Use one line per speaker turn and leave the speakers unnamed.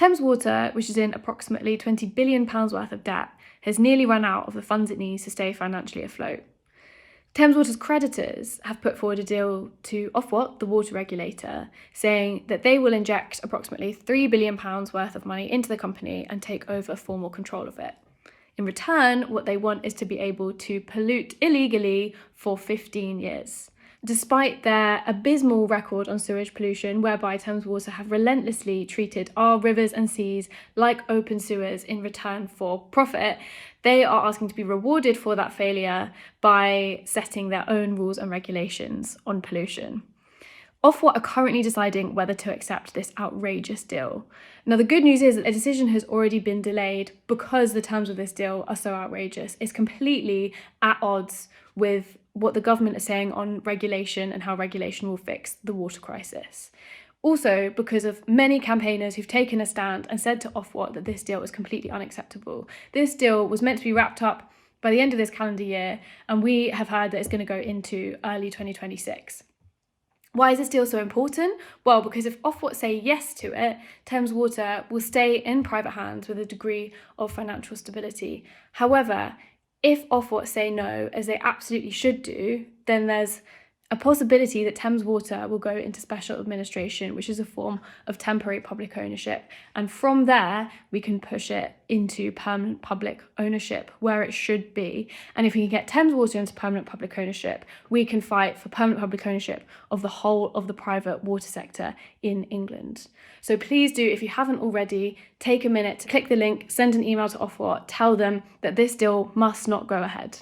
Thames Water, which is in approximately £20 billion worth of debt, has nearly run out of the funds it needs to stay financially afloat. Thames Water's creditors have put forward a deal to Ofwat, the water regulator, saying that they will inject approximately £3 billion worth of money into the company and take over formal control of it. In return, what they want is to be able to pollute illegally for 15 years. Despite their abysmal record on sewage pollution, whereby Thames Water have relentlessly treated our rivers and seas like open sewers in return for profit, they are asking to be rewarded for that failure by setting their own rules and regulations on pollution. Ofwat are currently deciding whether to accept this outrageous deal. Now, the good news is that a decision has already been delayed because the terms of this deal are so outrageous. It's completely at odds with what the government is saying on regulation and how regulation will fix the water crisis. Also, because of many campaigners who've taken a stand and said to Ofwat that this deal is completely unacceptable. This deal was meant to be wrapped up by the end of this calendar year, and we have heard that it's going to go into early 2026. Why is this deal so important? Well, because if Ofwat say yes to it, Thames Water will stay in private hands with a degree of financial stability. However, if Ofwat say no, as they absolutely should do, then there's a possibility that Thames Water will go into special administration, which is a form of temporary public ownership. And from there, we can push it into permanent public ownership, where it should be. And if we can get Thames Water into permanent public ownership, we can fight for permanent public ownership of the whole of the private water sector in England. So please do, if you haven't already, take a minute to click the link, send an email to Ofwat, tell them that this deal must not go ahead.